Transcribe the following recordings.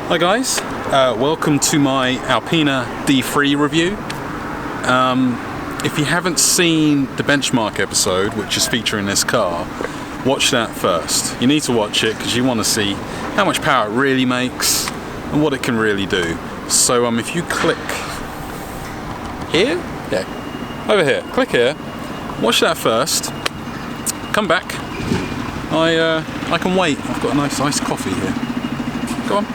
Hi guys, welcome to my Alpina D3 review. If you haven't seen the benchmark episode, which is featuring this car, watch that first. You need to watch it because you want to see how much power it really makes and what it can really do. So if you click here, over here, click here, watch that first, come back. I can wait. I've got a nice iced coffee here. Go on.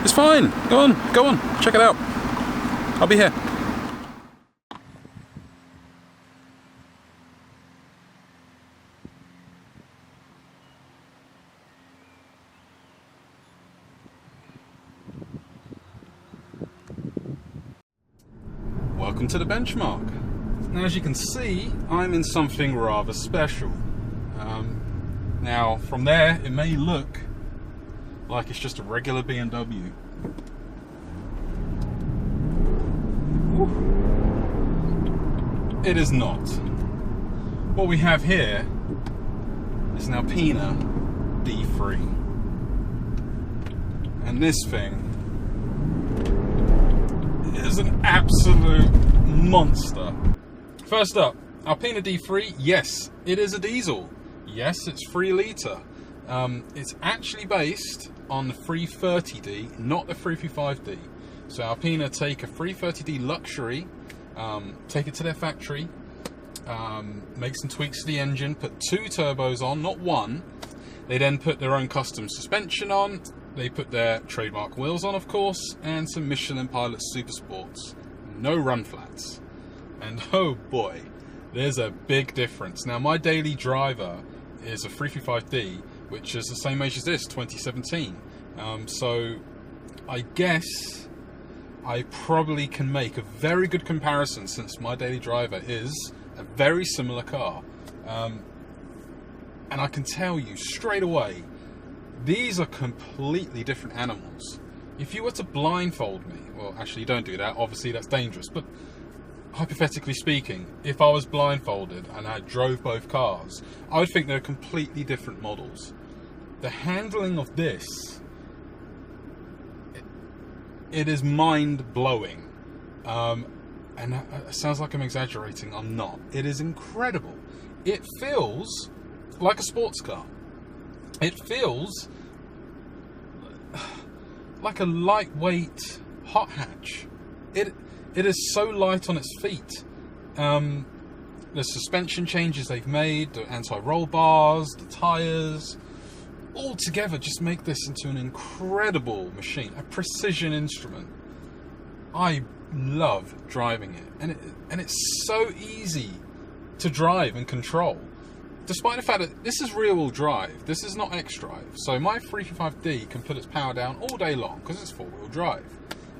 It's fine. Go on. Check it out. I'll be here. Welcome to the benchmark. Now, as you can see, I'm in something rather special. Now, from there, it may look like it's just a regular BMW. It is not. What we have here is an Alpina D3. And this thing is an absolute monster. First up, Alpina D3, yes, it is a diesel. Yes, it's 3 litre. It's actually based on the 330D, not the 355D. So Alpina take a 330D luxury, take it to their factory, make some tweaks to the engine, put 2 turbos on, not 1. They then put their own custom suspension on. They put their trademark wheels on, of course, and some Michelin Pilot Super Sports. No run flats. And oh boy, there's a big difference. Now, my daily driver is a 355D, which is the same age as this, 2017. So I guess I probably can make a very good comparison, since my daily driver is a very similar car. And I can tell you straight away, these are completely different animals. If you were to blindfold me, well, actually don't do that, obviously that's dangerous, but hypothetically speaking, if I was blindfolded and I drove both cars, I would think they're completely different models. The handling of this, it is mind-blowing. And it sounds like I'm exaggerating, I'm not. It is incredible. It feels like a sports car. It feels like a lightweight hot hatch. It is so light on its feet. The suspension changes they've made, the anti-roll bars, the tyres, all together just make this into an incredible machine, a precision instrument. I love driving it, and it's so easy to drive and control. Despite the fact that this is rear-wheel drive, this is not X-drive. So my 355D can put its power down all day long because it's 4-wheel drive.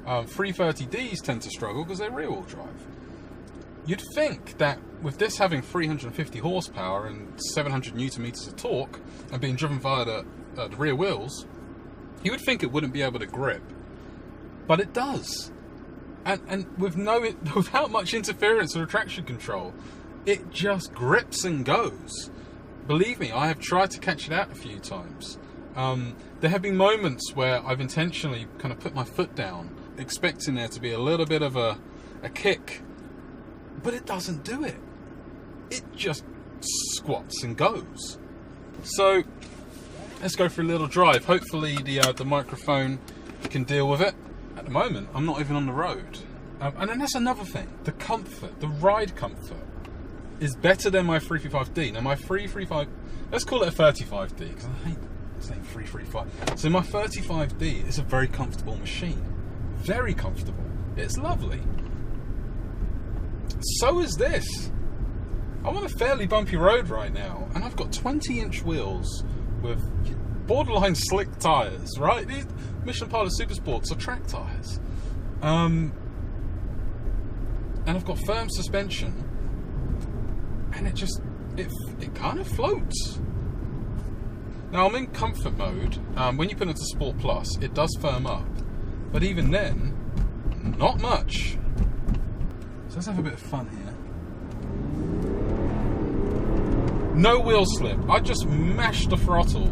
330Ds tend to struggle because they're rear-wheel drive. You'd think that with this having 350 horsepower and 700 newton meters of torque and being driven via the rear wheels, you would think it wouldn't be able to grip. But it does. And without much interference or traction control, it just grips and goes. Believe me, I have tried to catch it out a few times. There have been moments where I've intentionally kind of put my foot down, expecting there to be a little bit of a kick, but it doesn't do it. It just squats and goes. So let's go for a little drive. Hopefully the microphone can deal with it. At the moment, I'm not even on the road. And then that's another thing. The comfort, the ride comfort, is better than my 355D. Now my 335, let's call it a 35D, because I hate saying 335. So my 35D is a very comfortable machine. Very comfortable. It's lovely. So is this. I'm on a fairly bumpy road right now, and I've got 20-inch wheels with borderline slick tyres, right? These Michelin Pilot Super Sports are track tyres. And I've got firm suspension, and it kind of floats. Now I'm in comfort mode. When you put it into Sport Plus, it does firm up, but even then, not much. So let's have a bit of fun here. No wheel slip. I just mashed the throttle.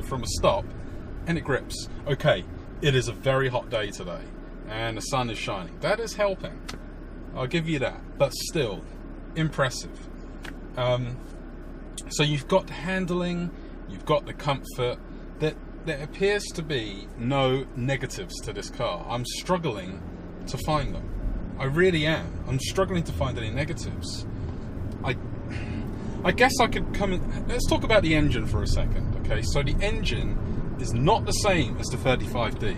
From a stop, and it grips. Okay, it is a very hot day today, and the sun is shining. That is helping. I'll give you that. But still, impressive. So you've got the handling, you've got the comfort. There appears to be no negatives to this car. I'm struggling to find them. I really am. I'm struggling to find any negatives. I guess I could come in. Let's talk about the engine for a second. Okay, so the engine is not the same as the 35D.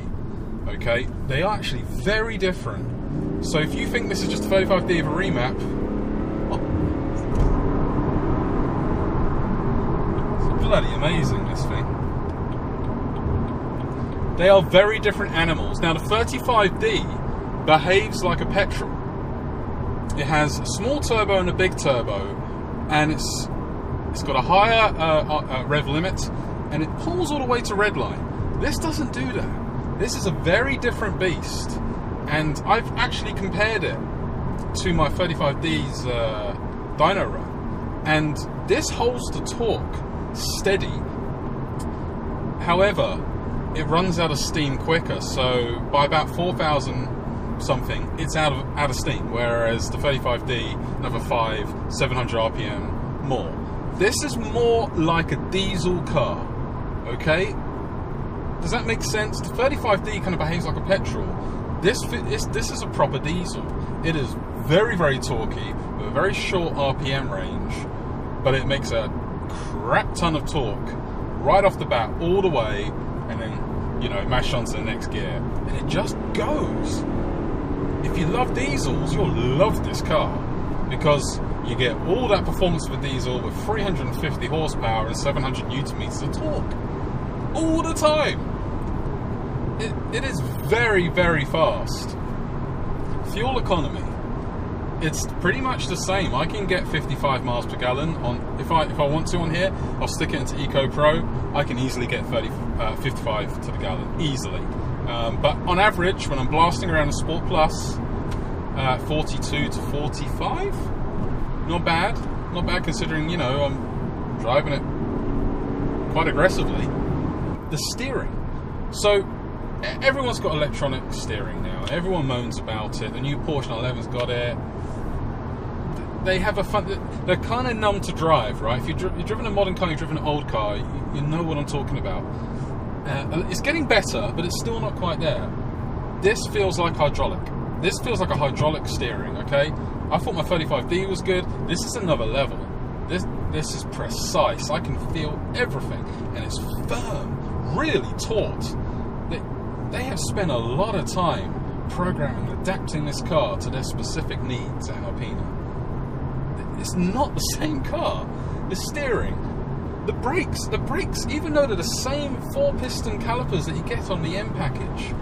Okay, they are actually very different. So if you think this is just a 35D of a remap, it's bloody amazing, this thing. They are very different animals. Now the 35D behaves like a petrol. It has a small turbo and a big turbo, and it's got a higher rev limit, and it pulls all the way to redline. This doesn't do that. This is a very different beast, and I've actually compared it to my 35D's dyno run, and this holds the torque steady. However, it runs out of steam quicker, so by about 4,000 something, it's out of steam, whereas the 35D, another 700 RPM more. This is more like a diesel car, okay? Does that make sense? The 35D kind of behaves like a petrol. This is a proper diesel. It is very, very torquey, with a very short RPM range, but it makes a crap ton of torque right off the bat, all the way, and then, you know, mash onto the next gear, and it just goes. If you love diesels, you'll love this car, because you get all that performance of a diesel with 350 horsepower and 700 newton meters of torque all the time. It is very, very fast. Fuel economy, it's pretty much the same. I can get 55 miles per gallon on, if I want to on here, I'll stick it into Eco Pro. I can easily get 55 to the gallon, easily. But on average, when I'm blasting around a Sport Plus, 42 to 45, not bad considering, you know, I'm driving it quite aggressively. The steering, so everyone's got electronic steering now. Everyone moans about it. The new Porsche 911's got it. They have a fun. They're kind of numb to drive, right? If you've driven a modern car, you've driven an old car, you know what I'm talking about. It's getting better, but it's still not quite there. This feels like hydraulic. This feels like a hydraulic steering, okay? I thought my 35D was good. This is another level. This is precise. I can feel everything, and it's firm, really taut. They have spent a lot of time programming, adapting this car to their specific needs at Alpina. It's not the same car. The steering, the brakes, even though they're the same 4-piston calipers that you get on the M package,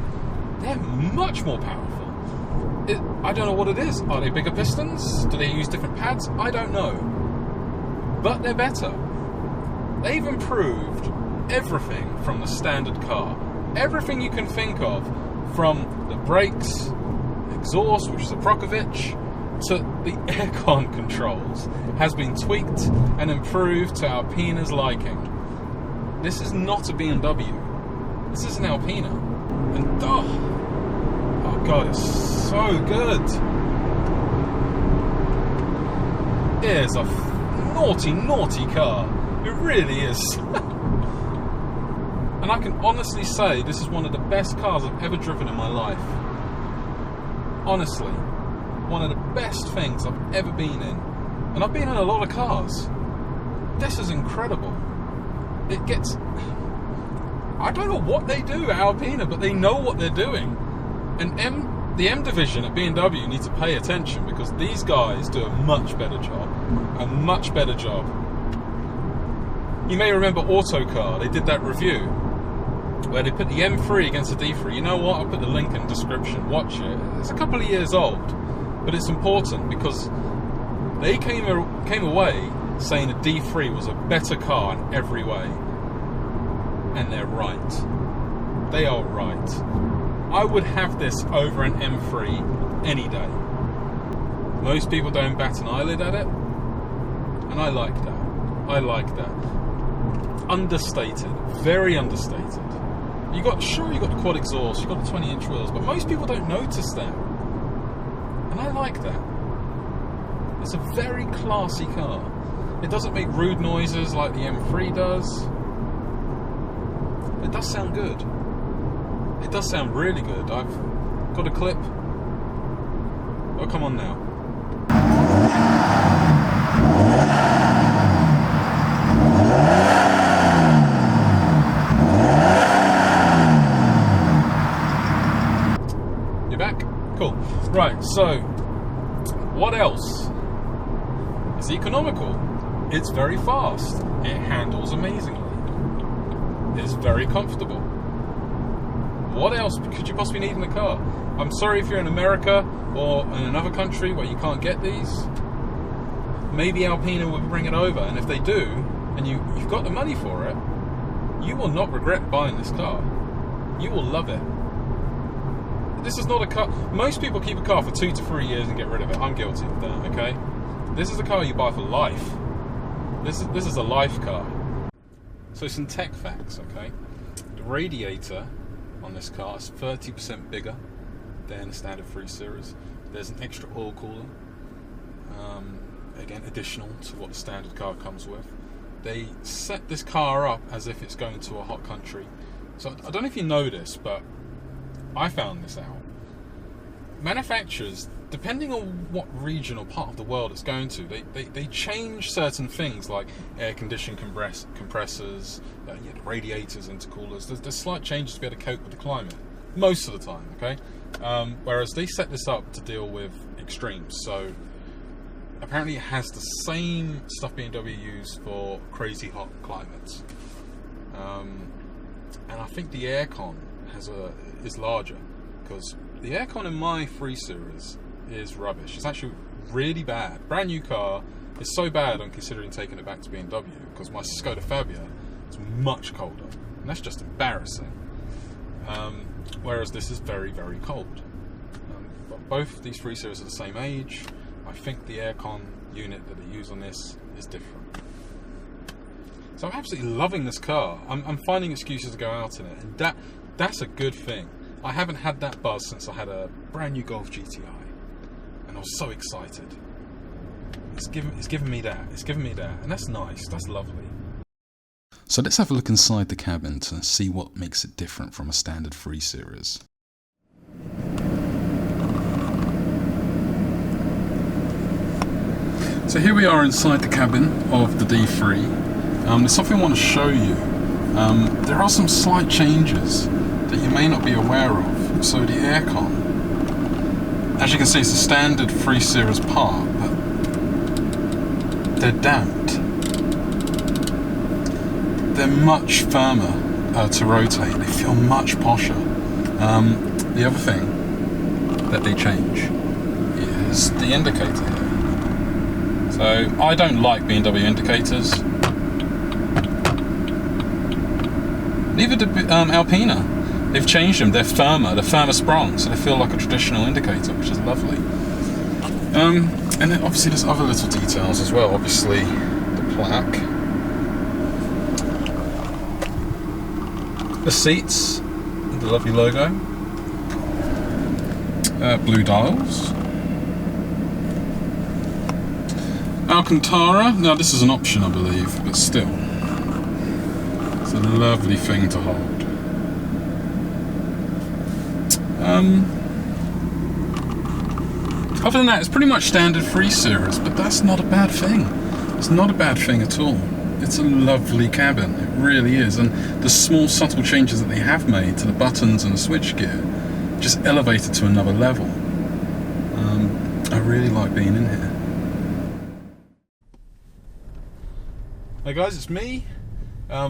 they're much more powerful. I don't know what it is. Are they bigger pistons? Do they use different pads? I don't know. But they're better. They've improved everything from the standard car. Everything you can think of, from the brakes, exhaust, which is a Prokovich, to the aircon controls, has been tweaked and improved to Alpina's liking. This is not a BMW. This is an Alpina. And oh god, it's so good. It is a naughty car. It really is. And I can honestly say this is one of the best cars I've ever driven in my life. Honestly, one of the best things I've ever been in. And I've been in a lot of cars. This is incredible. It gets... I don't know what they do at Alpina, but they know what they're doing. And the M division at BMW need to pay attention, because these guys do a much better job. A much better job. You may remember Autocar, they did that review where they put the M3 against the D3. You know what? I'll put the link in the description. Watch it. It's a couple of years old, but it's important because they came away saying the D3 was a better car in every way. And they're right. They are right. I would have this over an M3 any day. Most people don't bat an eyelid at it. And I like that. I like that. Understated, very understated. You got the quad exhaust, you got the 20-inch wheels, but most people don't notice that. And I like that. It's a very classy car. It doesn't make rude noises like the M3 does. It does sound good. It does sound really good. I've got a clip. Oh, come on now. You're back? Cool. Right, so what else? It's economical. It's very fast. It handles amazingly. It's very comfortable. What else could you possibly need in the car? I'm sorry if you're in America or in another country where you can't get these. Maybe Alpina will bring it over, and if they do, and you've got the money for it, you will not regret buying this car. You will love it. This is not a car. Most people keep a car for 2 to 3 years and get rid of it. I'm guilty of that, okay? This is a car you buy for life. This is a life car. So some tech facts, okay? The radiator on this car is 30% bigger than the standard 3 Series. There's an extra oil cooler. Again, additional to what the standard car comes with. They set this car up as if it's going to a hot country. So I don't know if you know this, but I found this out. Manufacturers, depending on what region or part of the world it's going to, they change certain things like air conditioning compressors, radiators, intercoolers. There's slight changes to be able to cope with the climate most of the time, okay? Whereas they set this up to deal with extremes. So apparently it has the same stuff BMW used for crazy hot climates. And I think the aircon is larger, because the aircon in my 3 Series is rubbish. It's actually really bad. Brand new car. It's so bad I'm considering taking it back to BMW, because my Skoda Fabia is much colder, and that's just embarrassing. Whereas this is very, very cold. But both these 3 Series are the same age. I think the aircon unit that they use on this is different. So I'm absolutely loving this car. I'm finding excuses to go out in it, and that's a good thing. I haven't had that buzz since I had a brand new Golf GTI, and I was so excited. It's given me that. It's given me that, and that's nice. That's lovely. So let's have a look inside the cabin to see what makes it different from a standard 3 Series. So here we are inside the cabin of the D3. There's something I want to show you. There are some slight changes that you may not be aware of. So the aircon, as you can see, it's a standard 3 Series part, but they're damped. They're much firmer to rotate. They feel much posher. The other thing that they change is the indicator here. So I don't like BMW indicators. Neither did Alpina. They've changed them. They're firmer sprung, so they feel like a traditional indicator, which is lovely. And then obviously there's other little details as well. Obviously the plaque, the seats, the lovely logo, blue dials. Alcantara. Now this is an option, I believe, but still, it's a lovely thing to hold. Other than that, it's pretty much standard 3 Series, but that's not a bad thing. It's not a bad thing at all. It's a lovely cabin, it really is, and the small subtle changes that they have made to the buttons and the switchgear just elevate it to another level. I really like being in here. Hey guys, it's me,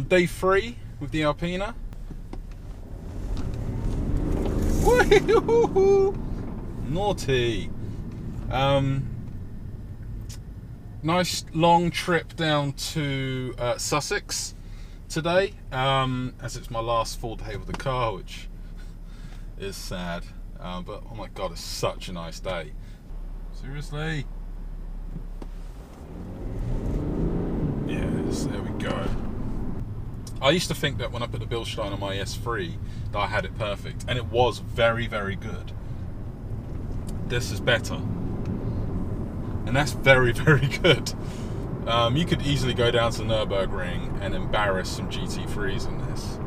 day 3 with the Alpina. Naughty. Nice long trip down to Sussex today, as it's my last full day with the car, which is sad, but oh my god, it's such a nice day. Seriously. cars. There we go. I used to think that when I put the Bilstein on my S3 that I had it perfect, and it was very, very good. This is better, and that's very, very good. You could easily go down to the Nürburgring and embarrass some GT3s in this.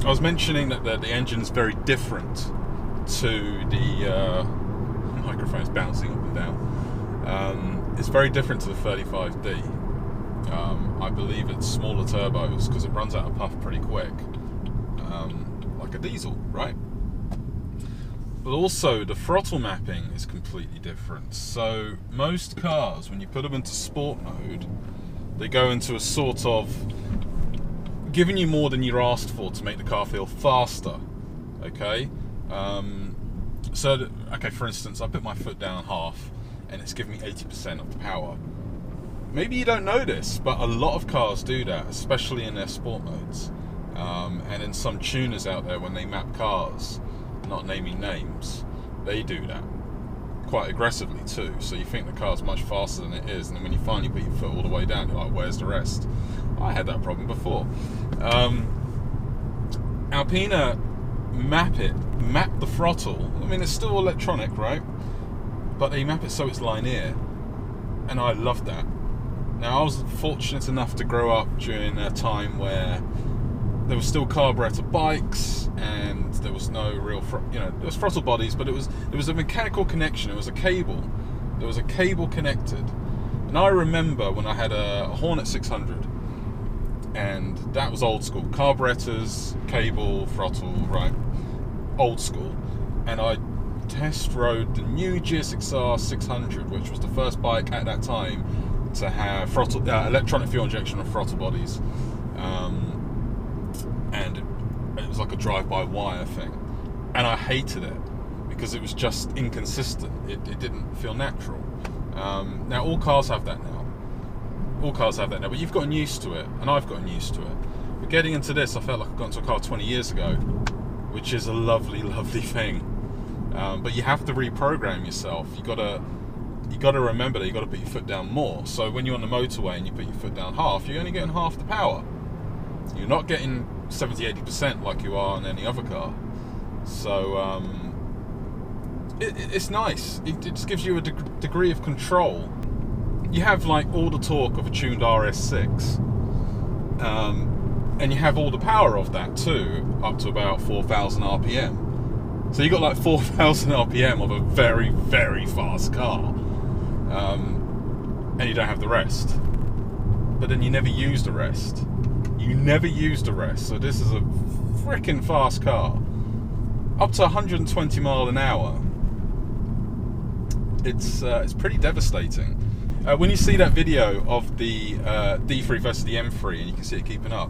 I was mentioning that the engine's very different to the microphone's bouncing up and down. It's very different to the 35D. I believe it's smaller turbos because it runs out of puff pretty quick, like a diesel, right? But also the throttle mapping is completely different. So most cars, when you put them into sport mode, they go into a sort of giving you more than you're asked for to make the car feel faster. Okay, okay, for instance, I put my foot down half and it's giving me 80% of the power. Maybe you don't know this, but a lot of cars do that, especially in their sport modes, and in some tuners out there when they map cars, not naming names, they do that quite aggressively too. So you think the car's much faster than it is, and then when you finally put your foot all the way down, you're like, where's the rest? I had that problem before. Alpina map the throttle. I mean, it's still electronic, right? But they map it so it's linear, and I love that. Now, I was fortunate enough to grow up during a time where there was still carburetor bikes, and there was no real, there was throttle bodies, but it was a mechanical connection. It was a cable. There was a cable connected, and I remember when I had a Hornet 600, and that was old school carburetors, cable, throttle, right? Old school, and I test rode the new GSXR 600, which was the first bike at that time to have throttle, electronic fuel injection on throttle bodies, and it was like a drive-by-wire thing, and I hated it because it was just inconsistent. It didn't feel natural. Now all cars have that now. But you've gotten used to it, and I've gotten used to it. But getting into this, I felt like I got into a car 20 years ago, which is a lovely, lovely thing. But you have to reprogram yourself. You gotta remember that you gotta put your foot down more. So when you're on the motorway and you put your foot down half, you're only getting half the power. You're not getting 70-80% like you are on any other car. So it's nice. It just gives you a degree of control. You have like all the torque of a tuned RS6, and you have all the power of that too, up to about 4,000 RPM. So you got like 4,000 RPM of a very, very fast car, and you don't have the rest. But then you never use the rest. So this is a freaking fast car. Up to 120 mile an hour. It's pretty devastating. When you see that video of the D3 versus the M3, and you can see it keeping up,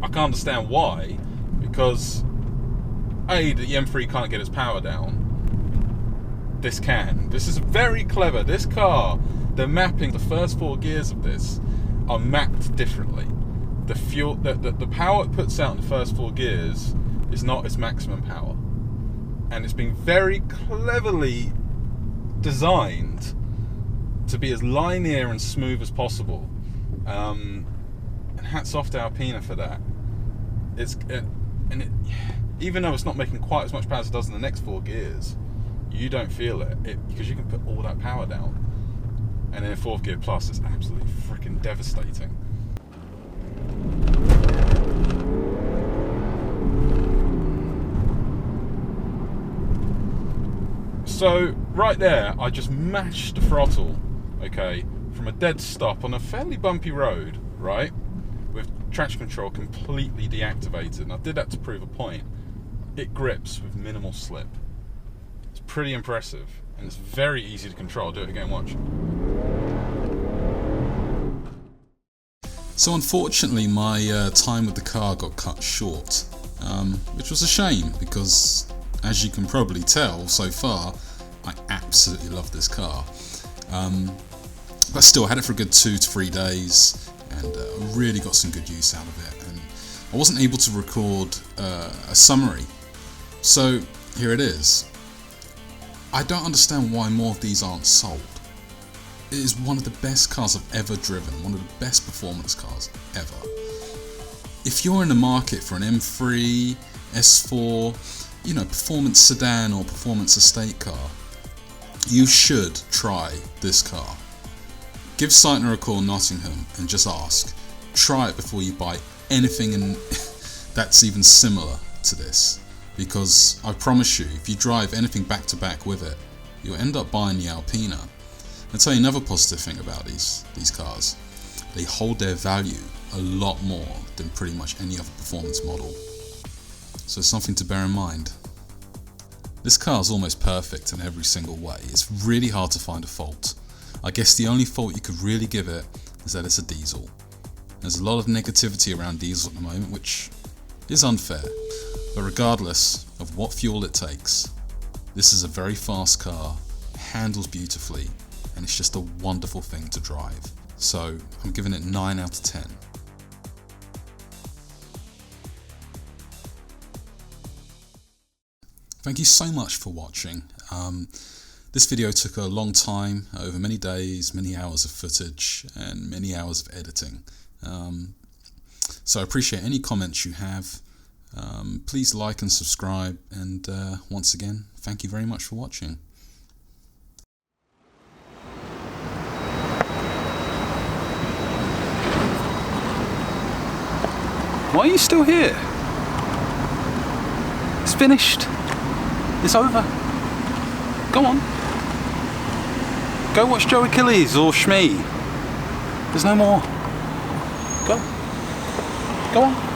I can't understand why. Because A, the M3 can't get its power down. This can. This is very clever. This car, they're mapping the first 4 gears of this are mapped differently. The fuel, the power it puts out in the first 4 gears is not its maximum power, and it's been very cleverly designed to be as linear and smooth as possible. And hats off to Alpina for that. Even though it's not making quite as much power as it does in the next 4 gears, you don't feel it because you can put all that power down. And in 4th gear plus, it's absolutely freaking devastating. So right there, I just mashed the throttle, okay, from a dead stop on a fairly bumpy road, right, with traction control completely deactivated. And I did that to prove a point. It grips with minimal slip. It's pretty impressive, and it's very easy to control. I'll do it again, watch. So unfortunately, my time with the car got cut short, which was a shame because, as you can probably tell so far, I absolutely love this car. But still, I had it for a good 2 to 3 days, and really got some good use out of it. And I wasn't able to record a summary, so here it is. I don't understand why more of these aren't sold. It is one of the best cars I've ever driven, one of the best performance cars ever. If you're in the market for an M3, S4, performance sedan or performance estate car, you should try this car. Give Sytner a call in Nottingham and just ask. Try it before you buy anything that's even similar to this, because I promise you, if you drive anything back to back with it, you'll end up buying the Alpina. I'll tell you another positive thing about these cars. They hold their value a lot more than pretty much any other performance model. So something to bear in mind. This car is almost perfect in every single way. It's really hard to find a fault. I guess the only fault you could really give it is that it's a diesel. There's a lot of negativity around diesel at the moment, which is unfair. But regardless of what fuel it takes, this is a very fast car, handles beautifully, and it's just a wonderful thing to drive. So I'm giving it 9 out of 10. Thank you so much for watching. This video took a long time, over many days, many hours of footage, and many hours of editing. So I appreciate any comments you have. Please like and subscribe, and once again, thank you very much for watching. Why are you still here? It's finished. It's over. Go on. Go watch Joe Achilles or Shmee. There's no more. Go. Go on.